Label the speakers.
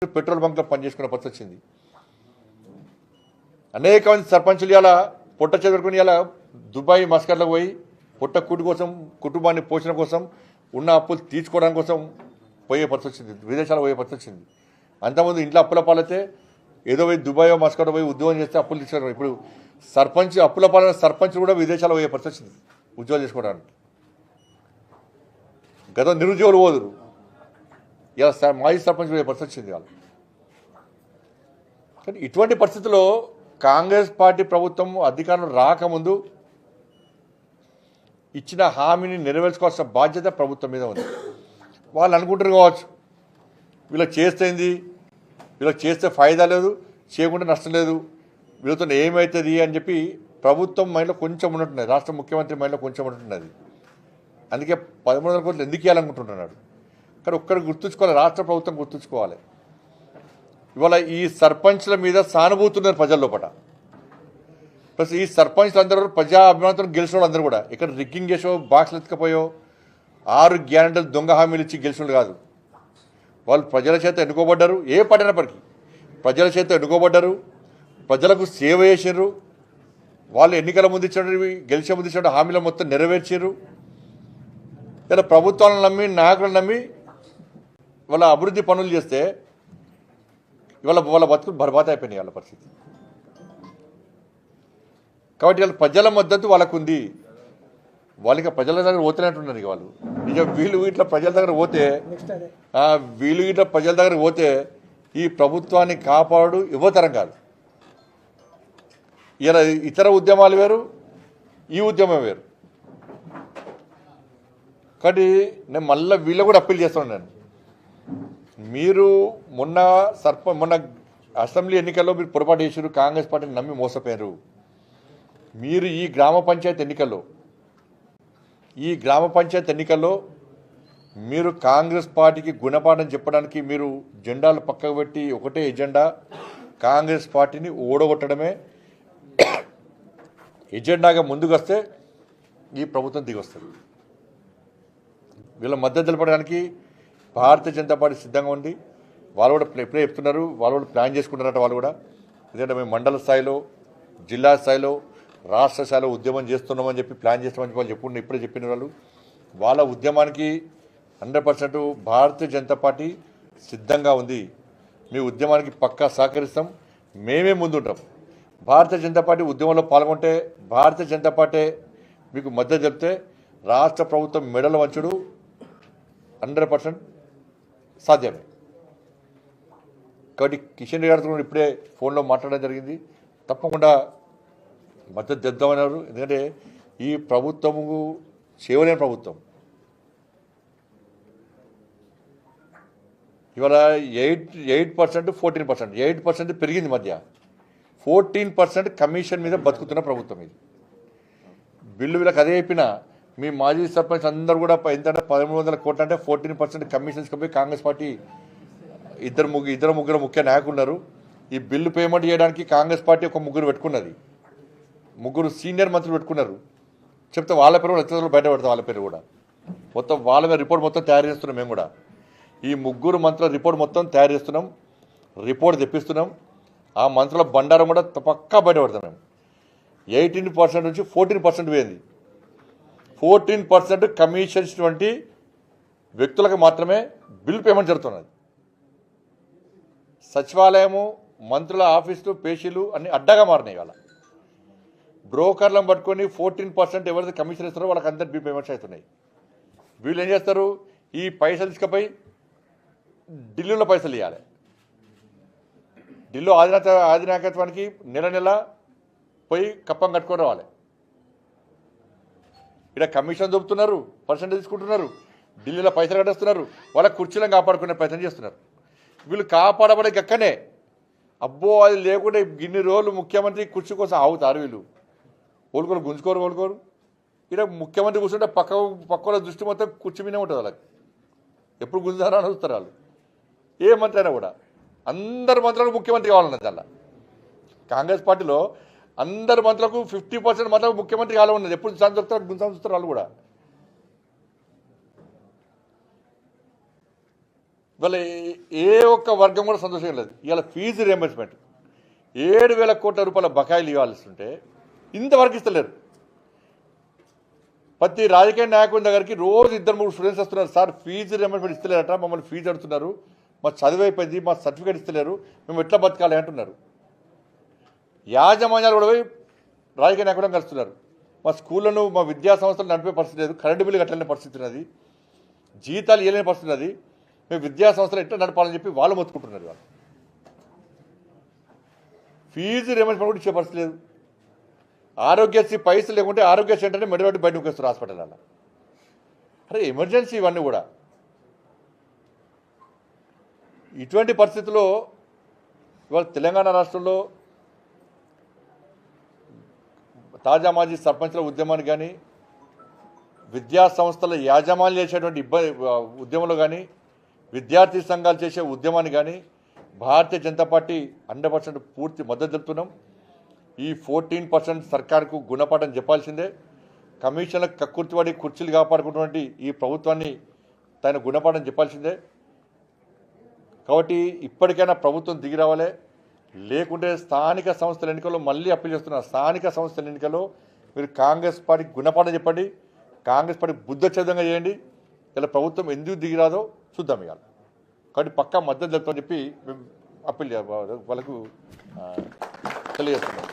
Speaker 1: Petrol బంక్లో పనిచేసుకునే పరిస్థితి వచ్చింది. అనేక మంది సర్పంచులు ఇలా పొట్ట చెదురుకుని ఇలా దుబాయ్ మస్కర్లకు పోయి పొట్ట కూటి కోసం కుటుంబాన్ని పోషణ కోసం ఉన్న అప్పులు తీర్చుకోవడానికి కోసం పోయే పరిస్థితి వచ్చింది, విదేశాలు పోయే పరిస్థితి వచ్చింది. అంతకుముందు ఇంట్లో అప్పుల పాలైతే ఏదో పోయి దుబాయ్ మస్కర్ పోయి ఉద్యోగం చేస్తే అప్పులు తీసుకోవడం. ఇప్పుడు సర్పంచ్ అప్పుల పాలైన సర్పంచ్ కూడా విదేశాలు పోయే పరిస్థితి వచ్చింది ఉద్యోగాలు చేసుకోవడానికి. గత నిరుద్యోగులు పోదురు, ఇలా మాజీ సర్పంచ్ పోయే పరిస్థితి వచ్చింది వాళ్ళు. కానీ ఇటువంటి పరిస్థితుల్లో కాంగ్రెస్ పార్టీ ప్రభుత్వం అధికారంలో రాకముందు ఇచ్చిన హామీని నెరవేర్చుకోవాల్సిన బాధ్యత ప్రభుత్వం మీద ఉంది. వాళ్ళు అనుకుంటారు కావచ్చు వీళ్ళకి చేస్తేంది, వీళ్ళకి చేస్తే ఫాయిదా లేదు, చేయకుండా నష్టం లేదు, వీళ్ళతో ఏమవుతుంది అని చెప్పి ప్రభుత్వం మైండ్లో కొంచెం ఉన్నట్టున్నది, రాష్ట్ర ముఖ్యమంత్రి మైండ్లో కొంచెం ఉన్నట్టున్నది. అందుకే 1300 కోట్లు ఎందుకు ఇవ్వాలనుకుంటున్నాడు. కానీ ఒక్కరికి గుర్తుంచుకోవాలి, రాష్ట్ర ప్రభుత్వం గుర్తుంచుకోవాలి. ఇవాళ ఈ సర్పంచ్ల మీద సానుభూతి ఉన్నారు ప్రజల లోపల. ప్లస్ ఈ సర్పంచ్లు అందరూ ప్రజా అభిమానంతో గెలిచిన వాళ్ళు అందరూ కూడా ఇక్కడ రిగ్గింగ్ చేసో బాక్స్లు ఎత్తుకపోయో 6 గ్యారెంటీలు దొంగ హామీలు ఇచ్చి గెలిచిన కాదు. వాళ్ళు ప్రజల చేత ఎన్నుకోబడ్డారు, ఏ పడినప్పటికీ ప్రజల చేత ఎన్నుకోబడ్డారు, ప్రజలకు సేవ చేసారు. వాళ్ళు ఎన్నికల ముందు ఇచ్చినవి గెలిచే ముందు ఇచ్చిన హామీలు మొత్తం నెరవేర్చారు. ఇలా ప్రభుత్వాలను నమ్మి నాయకులను నమ్మి వాళ్ళ అభివృద్ధి పనులు చేస్తే వాళ్ళ బతుకులు బర్బాద్ అయిపోయినాయి వాళ్ళ పరిస్థితి. కాబట్టి వాళ్ళ ప్రజల మద్దతు వాళ్ళకు ఉంది. వాళ్ళకి ప్రజల దగ్గర పోతున్నట్టున్నారు. వాళ్ళు నిజం వీళ్ళు ఇట్లా ప్రజల దగ్గర పోతే ఈ ప్రభుత్వాన్ని కాపాడు యువతరం కాదు. ఇలా ఇతర ఉద్యమాలు వేరు, ఈ ఉద్యమం వేరు. కాబట్టి నేను మళ్ళీ వీళ్ళు కూడా అప్పీల్ చేస్తున్నాను. మీరు మొన్న అసెంబ్లీ ఎన్నికల్లో మీరు పొరపాటు చేశారు, కాంగ్రెస్ పార్టీని నమ్మి మోసపోయారు. మీరు ఈ గ్రామ పంచాయతీ ఎన్నికల్లో మీరు కాంగ్రెస్ పార్టీకి గుణపాఠం చెప్పడానికి మీరు జెండాలు పక్కకు పెట్టి ఒకటే ఎజెండా, కాంగ్రెస్ పార్టీని ఓడగొట్టడమే ఎజెండాగా ముందుకు వస్తే ఈ ప్రభుత్వం దిగొస్తుంది. వీళ్ళ మద్దతు తెలపడానికి భారతీయ జనతా పార్టీ సిద్ధంగా ఉంది. వాళ్ళు కూడా ఇప్పుడే చెప్తున్నారు, వాళ్ళు కూడా ప్లాన్ చేసుకుంటున్నారట. వాళ్ళు కూడా ఎందుకంటే మేము మండల స్థాయిలో, జిల్లా స్థాయిలో, రాష్ట్ర స్థాయిలో ఉద్యమం చేస్తున్నామని చెప్పి ప్లాన్ చేస్తామని వాళ్ళు ఇప్పుడే చెప్పిన వాళ్ళు. వాళ్ళ ఉద్యమానికి 100% భారతీయ జనతా పార్టీ సిద్ధంగా ఉంది. మీ ఉద్యమానికి పక్కా సహకరిస్తాం, మేమే ముందుంటాం. భారతీయ జనతా పార్టీ ఉద్యమంలో పాల్గొంటే భారతీయ జనతా పార్టీ మీకు మద్దతు చెప్తే రాష్ట్ర ప్రభుత్వం మెడల వంచుడు 100% సాధ్యమే. కాబట్టి కిషన్ రెడ్డి గారితో ఇప్పుడే ఫోన్లో మాట్లాడడం జరిగింది. తప్పకుండా మద్దతు తెద్దామన్నారు. ఎందుకంటే ఈ ప్రభుత్వము చేయలేని ప్రభుత్వం. ఇవాళ 8% 14%, 8% పెరిగింది మధ్య, 14% కమిషన్ మీద బతుకుతున్న ప్రభుత్వం ఇది. బిల్లు వీళ్ళకి అదే చెప్పినా మీ మాజీ సర్పంచ్ అందరూ కూడా ఎంతంటే 1300 కోట్లు అంటే 14% కమిషన్స్కి పోయి కాంగ్రెస్ పార్టీ ఇద్దరు ముగ్గురు ముఖ్య నాయకులు ఉన్నారు. ఈ బిల్లు పేమెంట్ చేయడానికి కాంగ్రెస్ పార్టీ ఒక ముగ్గురు పెట్టుకున్నది, ముగ్గురు సీనియర్ మంత్రులు పెట్టుకున్నారు. చెప్తే వాళ్ళ పేరు కూడా ఎత్తులో బయట పెడతాం. వాళ్ళ పేరు కూడా మొత్తం వాళ్ళ మీద రిపోర్ట్ మొత్తం తయారు చేస్తున్నాం. మేము కూడా ఈ ముగ్గురు మంత్రుల రిపోర్ట్ మొత్తం తయారు చేస్తున్నాం, రిపోర్ట్ తెప్పిస్తున్నాం. ఆ మంత్రుల బండారం కూడా పక్కా బయట పెడుతున్నాం. 18% నుంచి 14% పోయింది. 14% కమిషన్స్ వంటి వ్యక్తులకు మాత్రమే బిల్ పేమెంట్ జరుగుతున్నది. సచివాలయము, మంత్రుల ఆఫీసులు, పేషీలు అన్ని అడ్డగా మారినాయి. వాళ్ళ బ్రోకర్లను పట్టుకొని 14% ఎవరైతే కమిషన్ ఇస్తారో వాళ్ళకి అందరు బిల్ పేమెంట్స్ అవుతున్నాయి. వీళ్ళు ఏం చేస్తారు, ఈ పైసలు తీసుకుపోయి ఢిల్లీలో పైసలు ఇవ్వాలి. ఢిల్లీ అధినాయకత్వానికి నెల పోయి కప్పం కట్టుకొని రావాలి. ఇక్కడ కమిషన్ దొబ్బుతున్నారు, పర్సెంటేజ్ తీసుకుంటున్నారు, ఢిల్లీలో పైసలు కట్టేస్తున్నారు, వాళ్ళ కుర్చీలను కాపాడుకునే ప్రయత్నం చేస్తున్నారు. వీళ్ళు కాపాడబడే గక్కనే అబ్బో అది లేకుంటే ఇన్ని రోజులు ముఖ్యమంత్రి కుర్చీ కోసం ఆగుతారు. వీళ్ళు గుంజుకోరు. ఇక్కడ ముఖ్యమంత్రి కూర్చుంటే పక్కల దృష్టి మొత్తం కుర్చీ మీదే ఉంటుంది. వాళ్ళకి ఎప్పుడు గుంజుతారో అని చూస్తారు వాళ్ళు. ఏ మంత్రి అయినా కూడా అందరు మంత్రులకు ముఖ్యమంత్రి కావాలన్నది. అలా కాంగ్రెస్ పార్టీలో అందరు మంత్రులకు 50% మంత్రులకు ముఖ్యమంత్రి కావాలి ఉన్నది. ఎప్పుడు దొరుకుతారు గుంజాలు చూస్తారు వాళ్ళు కూడా. ఇవాళ ఏ ఒక్క వర్గం కూడా సంతోషంగా లేదు. ఇవాళ ఫీజు రియంబర్స్మెంట్ 7,000 కోట్ల రూపాయల బకాయిలు ఇవ్వాల్సి ఉంటే ఇంతవరకు ఇస్తలేరు. ప్రతి రాజకీయ నాయకుడి దగ్గరికి రోజు 2-3 స్టూడెంట్స్ వస్తున్నారు. సార్ ఫీజు రియంబర్స్మెంట్ ఇస్తలేరట, మమ్మల్ని ఫీజు అడుగుతున్నారు, మా చదువు అయిపోయింది, మా సర్టిఫికేట్ ఇస్తలేరు, మేము ఎట్లా బతకాలి అంటున్నారు. యాజమాన్యాలు కూడా పోయి రాజకీయ నాయకులను కలుస్తున్నారు. మా స్కూళ్ళను మా విద్యా సంస్థలు నడిపే పరిస్థితి లేదు, కరెంటు బిల్లు కట్టలేని పరిస్థితి ఉన్నది, జీతాలు ఇవ్వలేని పరిస్థితి ఉన్నది, మేము విద్యా సంస్థలు ఎట్లా నడపాలని చెప్పి వాళ్ళు మొత్తుకుంటున్నారు. వాళ్ళు ఫీజు రియంబర్స్మెంట్ కూడా ఇచ్చే పరిస్థితి లేదు. ఆరోగ్యశ్రీ పైసలు లేకుంటే ఆరోగ్య సెంటర్ని మెడబెట్టి బయటకు వస్తారు హాస్పిటల్ అలా. అరే ఎమర్జెన్సీ ఇవన్నీ కూడా. ఇటువంటి పరిస్థితుల్లో ఇవాళ తెలంగాణ రాష్ట్రంలో తాజా మాజీ సర్పంచ్ల ఉద్యమాన్ని కానీ, విద్యా సంస్థల యాజమాన్యం చేసేటువంటి ఉద్యమంలో కానీ, విద్యార్థి సంఘాలు చేసే ఉద్యమాన్ని కానీ భారతీయ జనతా పార్టీ 100% పూర్తి మద్దతు తెలుపుతున్నాం. ఈ 14% సర్కారుకు గుణపాఠం చెప్పాల్సిందే. కమిషన్లకు కక్కుర్తిపడి కుర్చీలు కాపాడుకున్నటువంటి ఈ ప్రభుత్వాన్ని తన గుణపాఠం చెప్పాల్సిందే. కాబట్టి ఇప్పటికైనా ప్రభుత్వం దిగి రావాలి. లేకుంటే స్థానిక సంస్థల ఎన్నికల్లో మళ్ళీ అప్పీల్ చేస్తున్నారు. స్థానిక సంస్థల ఎన్నికల్లో మీరు కాంగ్రెస్ పార్టీకి గుణపాఠం చెప్పండి, కాంగ్రెస్ పార్టీ బుద్ధచేదంగా చేయండి. ఇలా ప్రభుత్వం ఎందుకు దిగిరాదో చూద్దాం ఇవాళ. కాబట్టి పక్కా మద్దతు తెలుపుతామని చెప్పి మేము అప్పీల్ వాళ్ళకు తెలియజేస్తున్నాం.